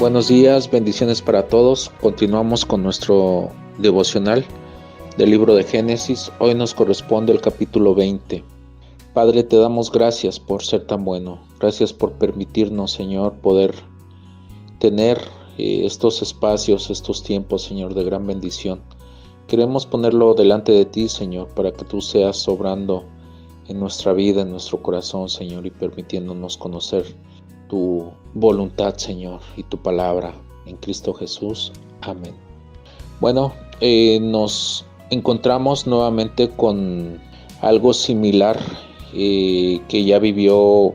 Buenos días, bendiciones para todos. Continuamos con nuestro devocional del libro de Génesis. Hoy nos corresponde el capítulo 20. Padre, te damos gracias por ser tan bueno. Gracias por permitirnos, Señor, poder tener estos espacios, estos tiempos, Señor, de gran bendición. Queremos ponerlo delante de ti, Señor, para que tú seas obrando en nuestra vida, en nuestro corazón, Señor, y permitiéndonos conocer tu voluntad, Señor, y tu palabra en Cristo Jesús. Amén. Bueno, nos encontramos nuevamente con algo similar que ya vivió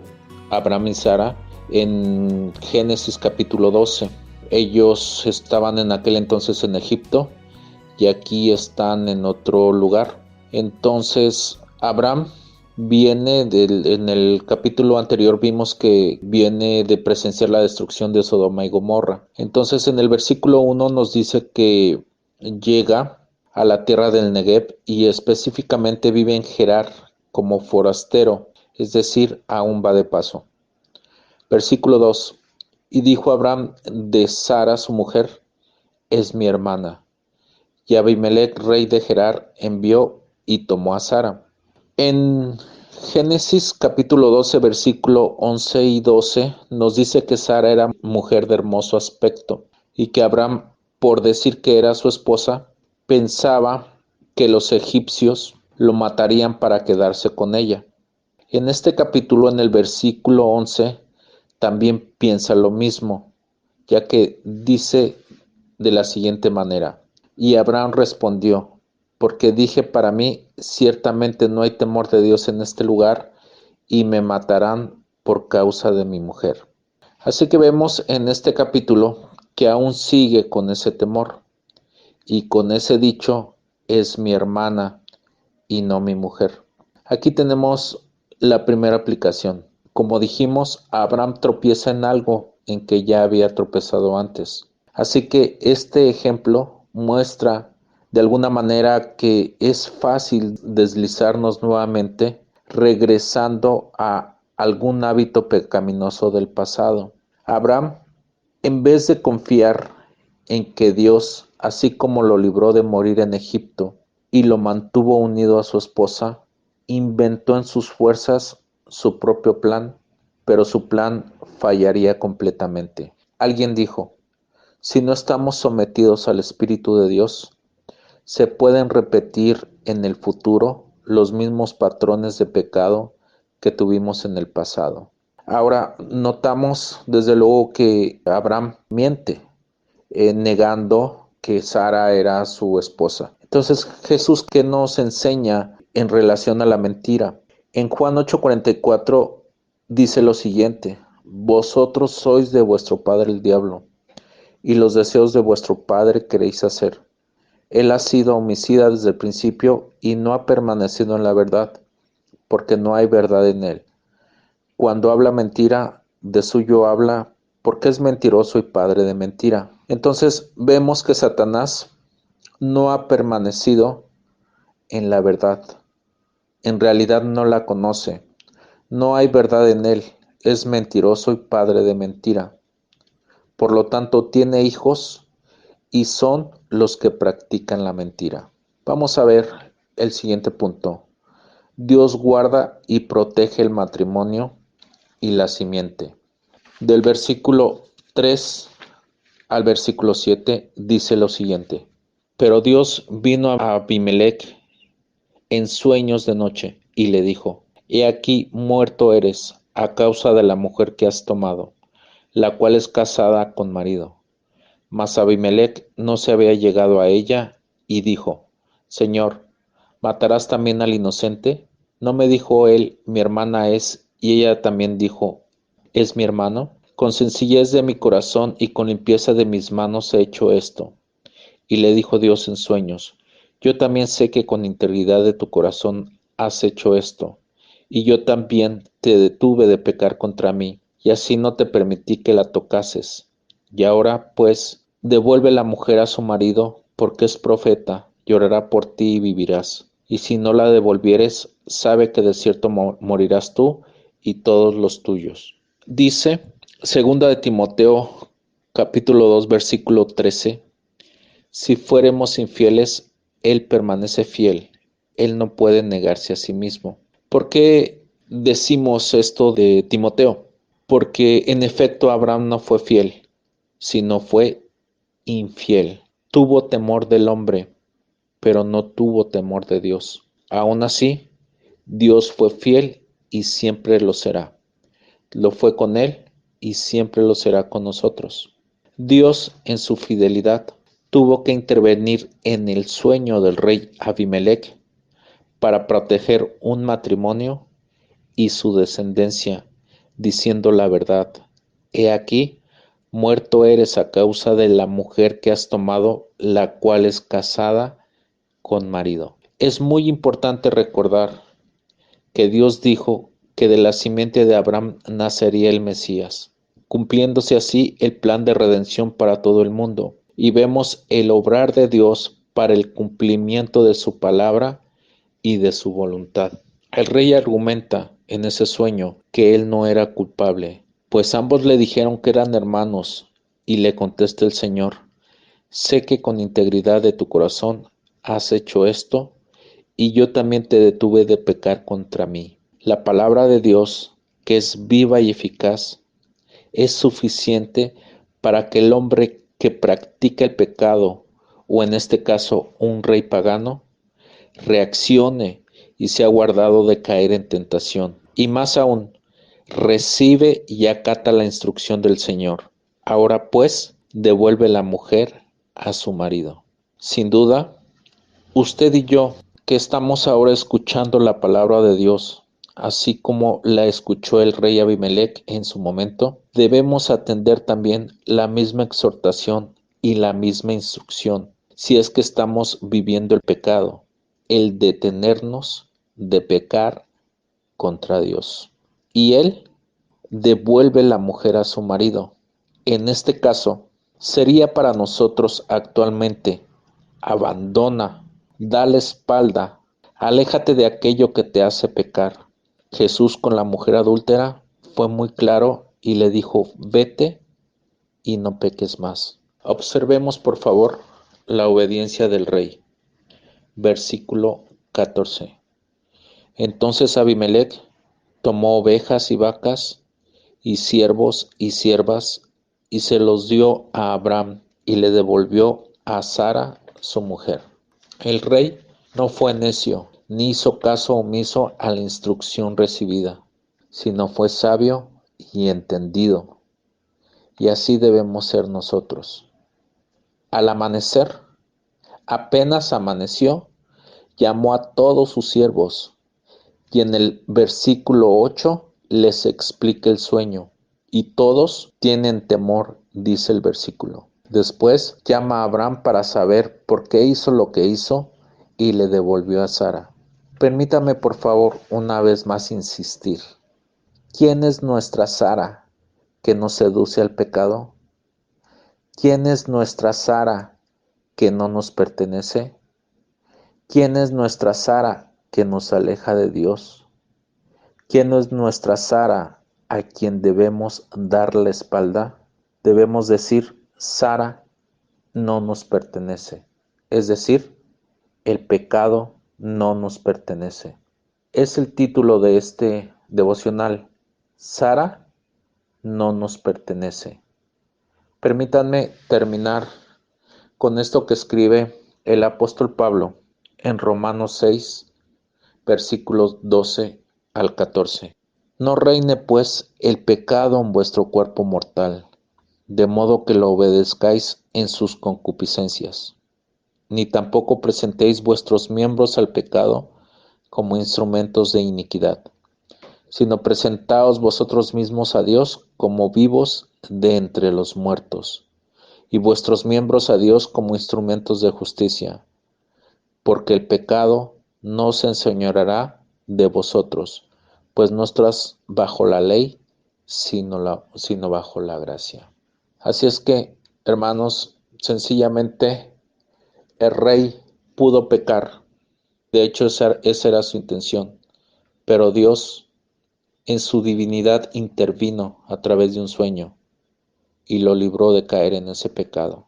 Abraham y Sara en Génesis capítulo 12. Ellos estaban en aquel entonces en Egipto y aquí están en otro lugar. Entonces Abraham en el capítulo anterior vimos que viene de presenciar la destrucción de Sodoma y Gomorra. Entonces en el versículo 1 nos dice que llega a la tierra del Negev y específicamente vive en Gerar como forastero, es decir, aún va de paso. Versículo 2. Y dijo Abraham de Sara su mujer, es mi hermana. Y Abimelech, rey de Gerar, envió y tomó a Sara. En Génesis capítulo 12, versículo 11 y 12, nos dice que Sara era mujer de hermoso aspecto y que Abraham, por decir que era su esposa, pensaba que los egipcios lo matarían para quedarse con ella. En este capítulo, en el versículo 11, también piensa lo mismo, ya que dice de la siguiente manera: y Abraham respondió, porque dije para mí, ciertamente no hay temor de Dios en este lugar, y me matarán por causa de mi mujer. Así que vemos en este capítulo que aún sigue con ese temor, y con ese dicho, es mi hermana y no mi mujer. Aquí tenemos la primera aplicación. Como dijimos, Abraham tropieza en algo en que ya había tropezado antes. Así que este ejemplo muestra de alguna manera que es fácil deslizarnos nuevamente regresando a algún hábito pecaminoso del pasado. Abraham, en vez de confiar en que Dios, así como lo libró de morir en Egipto y lo mantuvo unido a su esposa, inventó en sus fuerzas su propio plan, pero su plan fallaría completamente. Alguien dijo: si no estamos sometidos al Espíritu de Dios, se pueden repetir en el futuro los mismos patrones de pecado que tuvimos en el pasado. Ahora, notamos desde luego que Abraham miente, negando que Sara era su esposa. Entonces, Jesús, ¿qué nos enseña en relación a la mentira? En Juan 8:44 dice lo siguiente: vosotros sois de vuestro padre el diablo, y los deseos de vuestro padre queréis hacer. Él ha sido homicida desde el principio y no ha permanecido en la verdad, porque no hay verdad en él. Cuando habla mentira, de suyo habla, porque es mentiroso y padre de mentira. Entonces vemos que Satanás no ha permanecido en la verdad. En realidad no la conoce. No hay verdad en él. Es mentiroso y padre de mentira. Por lo tanto, tiene hijos y son los que practican la mentira. Vamos a ver el siguiente punto. Dios guarda y protege el matrimonio y la simiente. Del versículo 3 al versículo 7 dice lo siguiente: pero Dios vino a Abimelech en sueños de noche y le dijo: he aquí muerto eres a causa de la mujer que has tomado, la cual es casada con marido. Mas Abimelech no se había llegado a ella y dijo: Señor, ¿matarás también al inocente? ¿No me dijo él, mi hermana es, y ella también dijo, es mi hermano? Con sencillez de mi corazón y con limpieza de mis manos he hecho esto. Y le dijo Dios en sueños: yo también sé que con integridad de tu corazón has hecho esto, y yo también te detuve de pecar contra mí, y así no te permití que la tocases. Y ahora, pues, devuelve la mujer a su marido, porque es profeta, llorará por ti y vivirás. Y si no la devolvieres, sabe que de cierto morirás tú y todos los tuyos. Dice, segunda de Timoteo, capítulo 2, versículo 13. Si fuéramos infieles, Él permanece fiel. Él no puede negarse a sí mismo. ¿Por qué decimos esto de Timoteo? Porque en efecto Abraham no fue fiel, sino fue infiel. Tuvo temor del hombre, pero no tuvo temor de Dios. Aún así, Dios fue fiel y siempre lo será. Lo fue con él y siempre lo será con nosotros. Dios, en su fidelidad, tuvo que intervenir en el sueño del rey Abimelech para proteger un matrimonio y su descendencia, diciendo la verdad: He aquí, muerto eres a causa de la mujer que has tomado, la cual es casada con marido. Es muy importante recordar que Dios dijo que de la simiente de Abraham nacería el Mesías, cumpliéndose así el plan de redención para todo el mundo. Y vemos el obrar de Dios para el cumplimiento de su palabra y de su voluntad. El rey argumenta en ese sueño que él no era culpable, pues ambos le dijeron que eran hermanos, y le contesta el Señor: sé que con integridad de tu corazón has hecho esto, y yo también te detuve de pecar contra mí. La palabra de Dios, que es viva y eficaz, es suficiente para que el hombre que practica el pecado, o en este caso un rey pagano, reaccione y sea guardado de caer en tentación. Y más aún, recibe y acata la instrucción del Señor. Ahora pues, devuelve la mujer a su marido. Sin duda, usted y yo, que estamos ahora escuchando la palabra de Dios, así como la escuchó el rey Abimelech en su momento, debemos atender también la misma exhortación y la misma instrucción, si es que estamos viviendo el pecado, el detenernos de pecar contra Dios. Y él devuelve la mujer a su marido. En este caso, sería para nosotros actualmente: abandona, da la espalda, aléjate de aquello que te hace pecar. Jesús con la mujer adúltera fue muy claro y le dijo: vete y no peques más. Observemos por favor la obediencia del rey. Versículo 14. Entonces Abimelech tomó ovejas y vacas y siervos y siervas y se los dio a Abraham y le devolvió a Sara su mujer. El rey no fue necio ni hizo caso omiso a la instrucción recibida, sino fue sabio y entendido. Y así debemos ser nosotros. Al amanecer, apenas amaneció, llamó a todos sus siervos y en el versículo 8 les explica el sueño. Y todos tienen temor, dice el versículo. Después llama a Abraham para saber por qué hizo lo que hizo y le devolvió a Sara. Permítame por favor una vez más insistir. ¿Quién es nuestra Sara que nos seduce al pecado? ¿Quién es nuestra Sara que no nos pertenece? ¿Quién es nuestra Sara que nos aleja de Dios? ¿Quién es nuestra Sara a quien debemos dar la espalda? Debemos decir: Sara no nos pertenece. Es decir, el pecado no nos pertenece. Es el título de este devocional: Sara no nos pertenece. Permítanme terminar con esto que escribe el apóstol Pablo en Romanos 6, versículos 12 al 14. No reine pues el pecado en vuestro cuerpo mortal, de modo que lo obedezcáis en sus concupiscencias, ni tampoco presentéis vuestros miembros al pecado como instrumentos de iniquidad, sino presentaos vosotros mismos a Dios como vivos de entre los muertos, y vuestros miembros a Dios como instrumentos de justicia, porque el pecado no se enseñoreará de vosotros, pues no estás bajo la ley, sino bajo la gracia. Así es que, hermanos, sencillamente el rey pudo pecar. De hecho, esa era su intención. Pero Dios, en su divinidad, intervino a través de un sueño y lo libró de caer en ese pecado.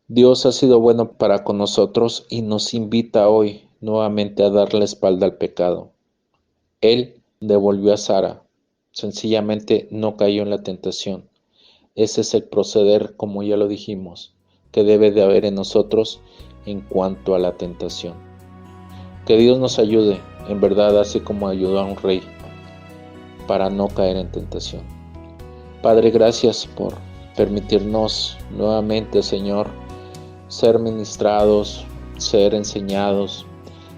Dios ha sido bueno para con nosotros y nos invita hoy nuevamente a dar la espalda al pecado. Él devolvió a Sara, sencillamente no cayó en la tentación. Ese es el proceder, como ya lo dijimos, que debe de haber en nosotros en cuanto a la tentación. Que Dios nos ayude, en verdad, así como ayudó a un rey, para no caer en tentación. Padre, gracias por permitirnos nuevamente, Señor, ser ministrados, ser enseñados,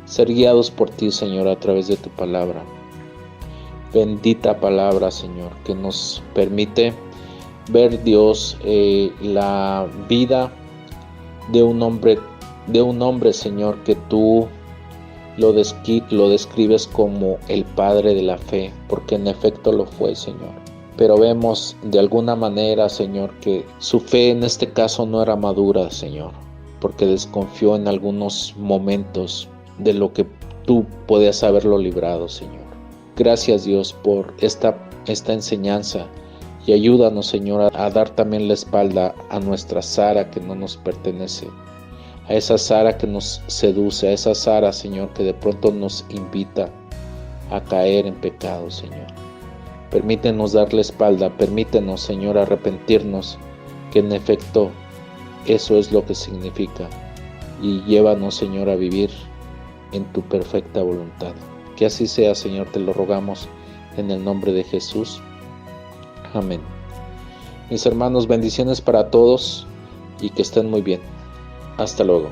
ser guiados por ti, Señor, a través de tu palabra. Bendita palabra, Señor, que nos permite ver, Dios, la vida de un hombre, Señor, que tú lo describes como el padre de la fe, porque en efecto lo fue, Señor. Pero vemos de alguna manera, Señor, que su fe en este caso no era madura, Señor, porque desconfió en algunos momentos de lo que tú podías haberlo librado, Señor. Gracias, Dios, por esta enseñanza, y ayúdanos, Señor, a dar también la espalda a nuestra Sara que no nos pertenece, a esa Sara que nos seduce, a esa Sara, Señor, que de pronto nos invita a caer en pecado, Señor. Permítenos dar la espalda, permítenos, Señor, arrepentirnos, que en efecto eso es lo que significa, y llévanos, Señor, a vivir en tu perfecta voluntad. Que así sea, Señor, te lo rogamos en el nombre de Jesús. Amén. Mis hermanos, bendiciones para todos y que estén muy bien. Hasta luego.